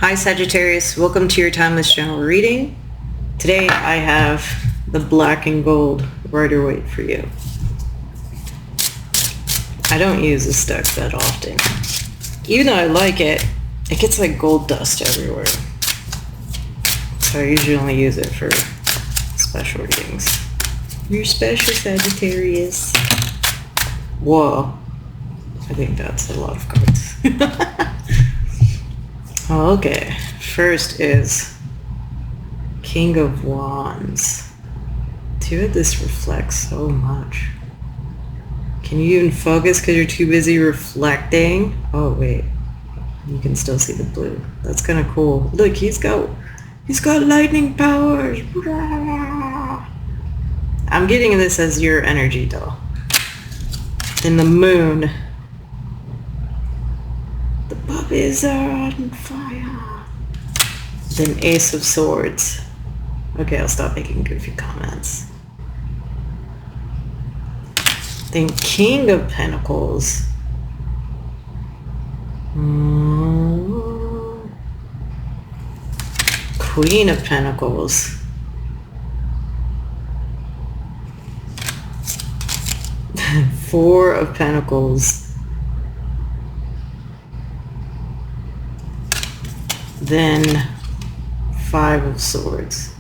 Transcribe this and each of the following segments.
Hi Sagittarius, welcome to your timeless general reading. Today I have the black and gold Rider-Waite for you. I don't use this deck that often. Even though I like it, it gets like gold dust everywhere. So I usually only use it for special readings. You're special, Sagittarius. Whoa. I think that's a lot of cards. Okay, first is King of Wands. Dude, this reflects so much. Can you even focus because you're too busy reflecting? Oh wait, you can still see the blue. That's kind of cool. Look, he's got lightning powers. I'm getting this as your energy though. Then the moon. The puppies are on fire. Then Ace of Swords. Okay, I'll stop making goofy comments. Then King of Pentacles. Queen of Pentacles. Four of Pentacles. Then Five of Swords.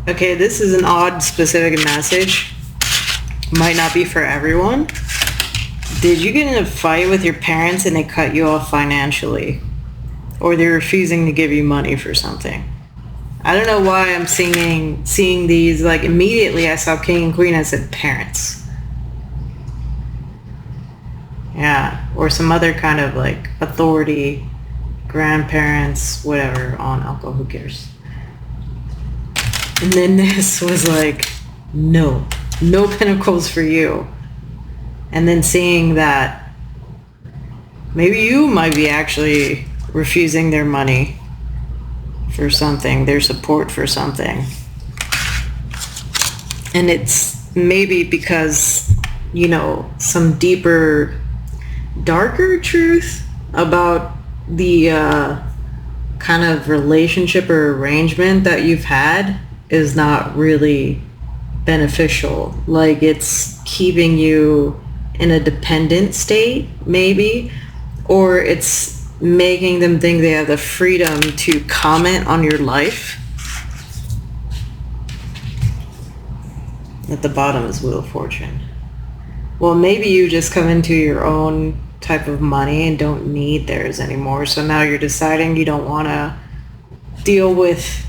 Okay, this is an odd specific message. Might not be for everyone. Did you get in a fight with your parents and they cut you off financially? Or they're refusing to give you money for something? I don't know why I'm seeing these, like immediately I saw King and Queen, I said parents. Yeah, or some other kind of like authority, grandparents, whatever, aunt, uncle, who cares? And then this was like, no pentacles for you. And then seeing that maybe you might be actually refusing their money for something, their support for something. And it's maybe because, you know, some deeper, darker truth about the kind of relationship or arrangement that you've had is not really beneficial. Like it's keeping you in a dependent state, maybe, or it's making them think they have the freedom to comment on your life. At the bottom is Wheel of Fortune. Well, maybe you just come into your own type of money and don't need theirs anymore. So now you're deciding you don't want to deal with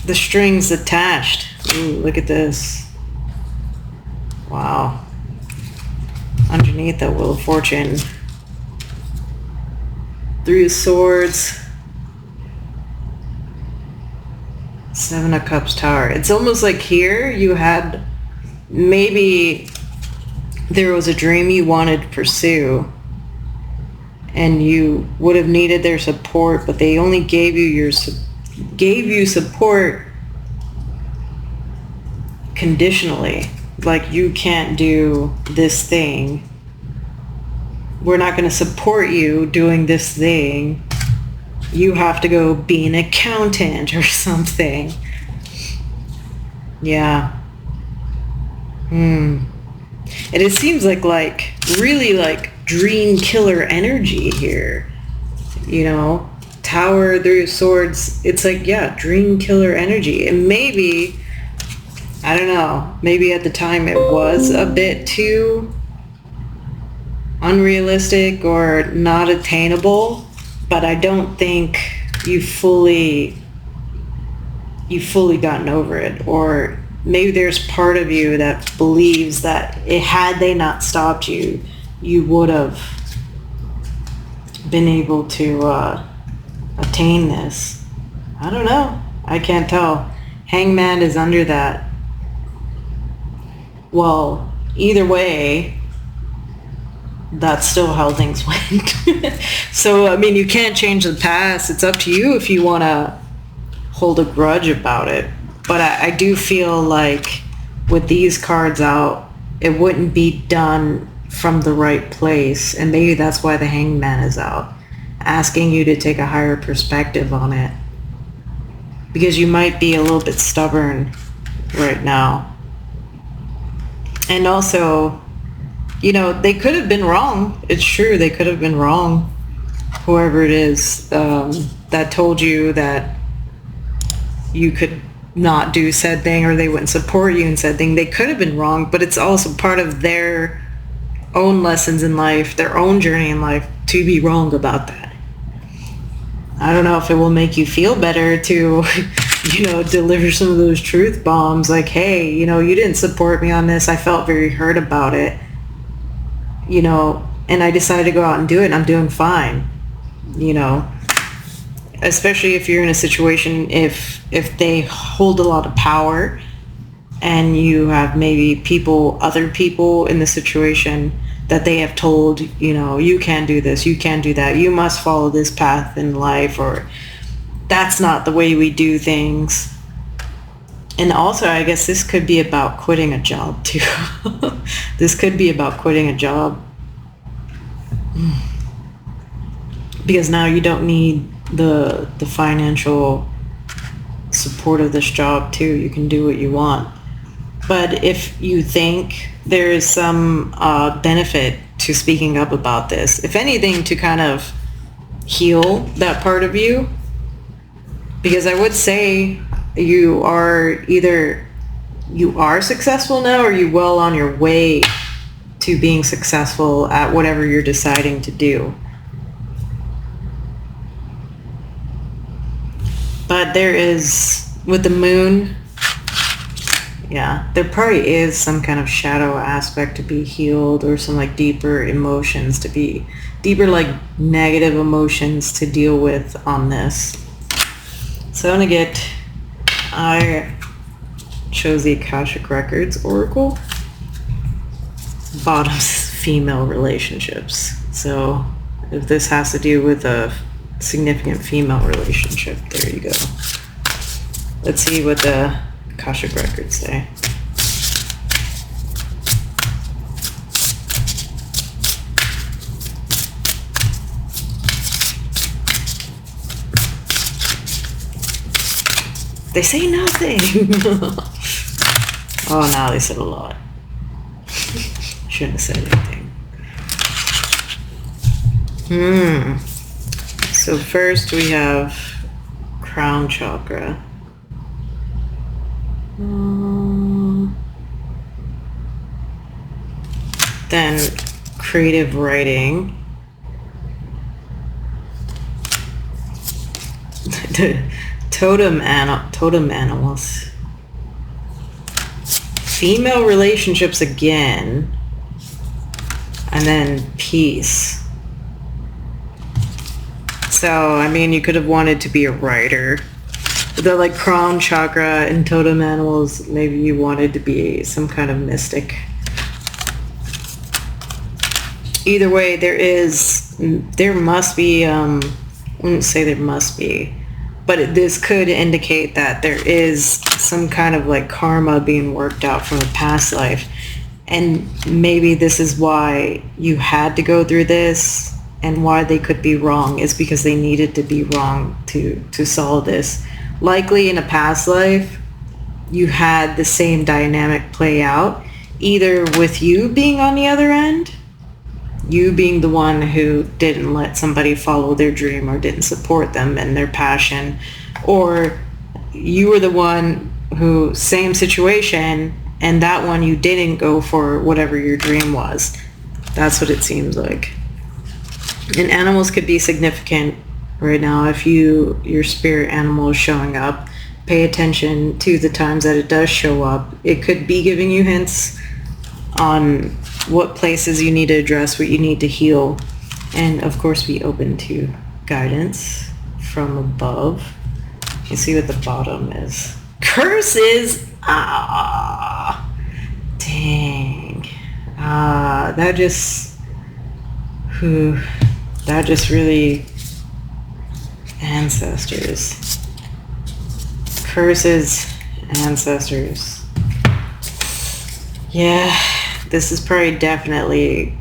the strings attached. Ooh, look at this. Wow. Underneath the Wheel of Fortune, Three of Swords, Seven of Cups, Tower. It's almost like here you had, maybe there was a dream you wanted to pursue and you would have needed their support, but they only gave you support conditionally. Like, you can't do this thing. We're not going to support you doing this thing. You have to go be an accountant or something. Yeah. And it seems like really like dream killer energy here. You know, Tower, Three of Swords. It's like, yeah, dream killer energy. And maybe, I don't know, maybe at the time it was a bit too unrealistic or not attainable, but I don't think you've fully gotten over it. Or maybe there's part of you that believes that had they not stopped you, you would have been able to attain this. I don't know. I can't tell. Hangman is under that. Well, either way, that's still how things went. So, I mean, you can't change the past. It's up to you if you want to hold a grudge about it. But I do feel like with these cards out, it wouldn't be done from the right place. And maybe that's why the Hangman is out. asking you to take a higher perspective on it. Because you might be a little bit stubborn right now. And also, you know, they could have been wrong. It's true, they could have been wrong. Whoever it is that told you that you could not do said thing, or they wouldn't support you in said thing, they could have been wrong, but it's also part of their own lessons in life, their own journey in life, to be wrong about that. I don't know if it will make you feel better to, you know, deliver some of those truth bombs like, hey, you know, you didn't support me on this. I felt very hurt about it, you know, and I decided to go out and do it, and I'm doing fine, you know. Especially if you're in a situation, if they hold a lot of power and you have maybe other people in the situation that they have told, you know, you can't do this, you can't do that, you must follow this path in life, or that's not the way we do things. And also, I guess this could be about quitting a job too. This could be about quitting a job. Because now you don't need the financial support of this job too. You can do what you want. But if you think there is some benefit to speaking up about this, if anything, to kind of heal that part of you, because I would say you are successful now, or you well on your way to being successful at whatever you're deciding to do. But there is, with the moon, yeah, there probably is some kind of shadow aspect to be healed, or some like deeper emotions to be, deeper like negative emotions to deal with on this. So I chose the Akashic Records Oracle. Bottom's female relationships. So if this has to do with a significant female relationship, there you go. Let's see what the Akashic Records say. They say nothing. Oh, now they said a lot. Shouldn't have said anything. So first we have crown chakra. Then creative writing. Totem animals. Female relationships again. And then peace. So, I mean, you could have wanted to be a writer. The like crown chakra and totem animals, maybe you wanted to be some kind of mystic. Either way, there must be, I wouldn't say there must be, but this could indicate that there is some kind of like karma being worked out from a past life. And maybe this is why you had to go through this, and why they could be wrong is because they needed to be wrong to solve this. Likely in a past life, you had the same dynamic play out, either with you being on the other end, you being the one who didn't let somebody follow their dream or didn't support them and their passion, or you were the one who, same situation, and that one you didn't go for whatever your dream was. That's what it seems like. And animals could be significant right now. If your spirit animal is showing up, pay attention to the times that it does show up. It could be giving you hints on what places you need to address, what you need to heal, and of course be open to guidance from above. You see what the bottom is. Curses! Dang. That just really, ancestors. Curses, ancestors. Yeah, this is probably definitely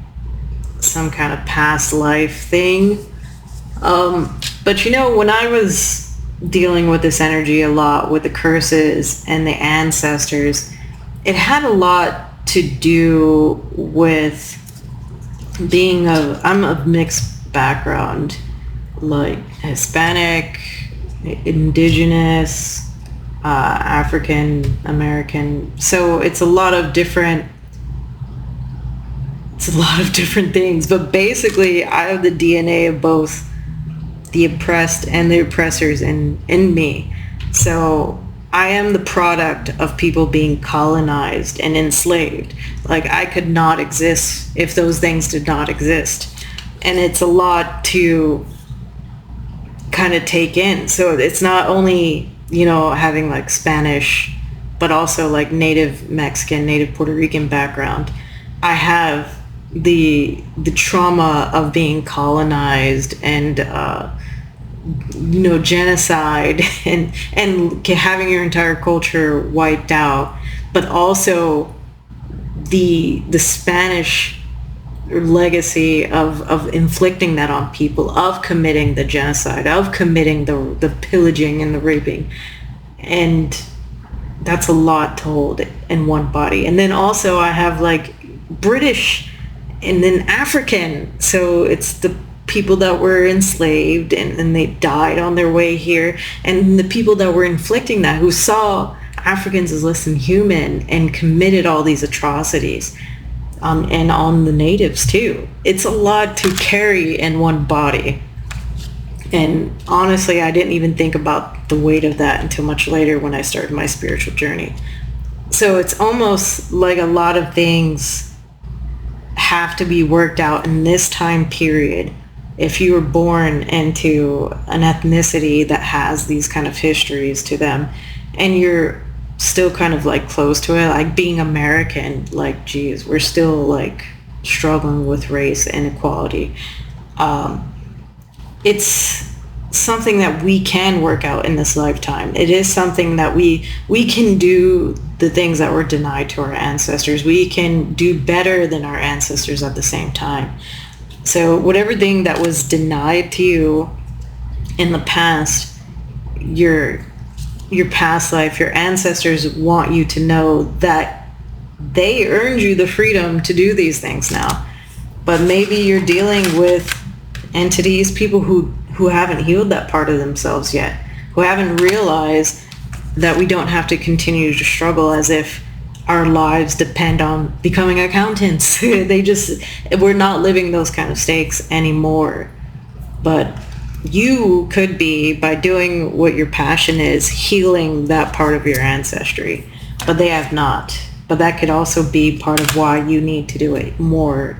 some kind of past life thing. But when I was dealing with this energy a lot, with the curses and the ancestors, it had a lot to do with I'm of mixed background, like Hispanic, indigenous, African American. So it's a lot of different things, but basically I have the DNA of both the oppressed and the oppressors in me. So I am the product of people being colonized and enslaved. Like, I could not exist if those things did not exist. And it's a lot to kind of take in. So it's not only, having like Spanish, but also like native Mexican, native Puerto Rican background. I have the trauma of being colonized and genocide and having your entire culture wiped out, but also the Spanish legacy of inflicting that on people, of committing the genocide, of committing the pillaging and the raping. And that's a lot to hold in one body. And then also I have like British and then African. So it's the people that were enslaved and they died on their way here, and the people that were inflicting that, who saw Africans as less than human and committed all these atrocities, and on the natives too. It's a lot to carry in one body. And honestly, I didn't even think about the weight of that until much later when I started my spiritual journey. So it's almost like a lot of things have to be worked out in this time period. If you were born into an ethnicity that has these kind of histories to them, and you're still kind of like close to it, like being American, like, geez, we're still like struggling with race inequality. It's something that we can work out in this lifetime. It is something that we can do the things that were denied to our ancestors. We can do better than our ancestors at the same time. So whatever thing that was denied to you in the past, your past life, your ancestors want you to know that they earned you the freedom to do these things now. But maybe you're dealing with entities, people who haven't healed that part of themselves yet, who haven't realized that we don't have to continue to struggle as if our lives depend on becoming accountants. We're not living those kind of stakes anymore. But you could be, by doing what your passion is, healing that part of your ancestry, but they have not. But that could also be part of why you need to do it more.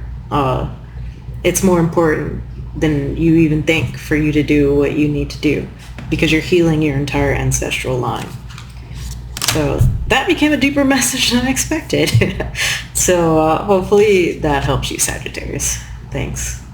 It's more important than you even think for you to do what you need to do, because you're healing your entire ancestral line. So that became a deeper message than I expected. So hopefully that helps you, Sagittarius. Thanks.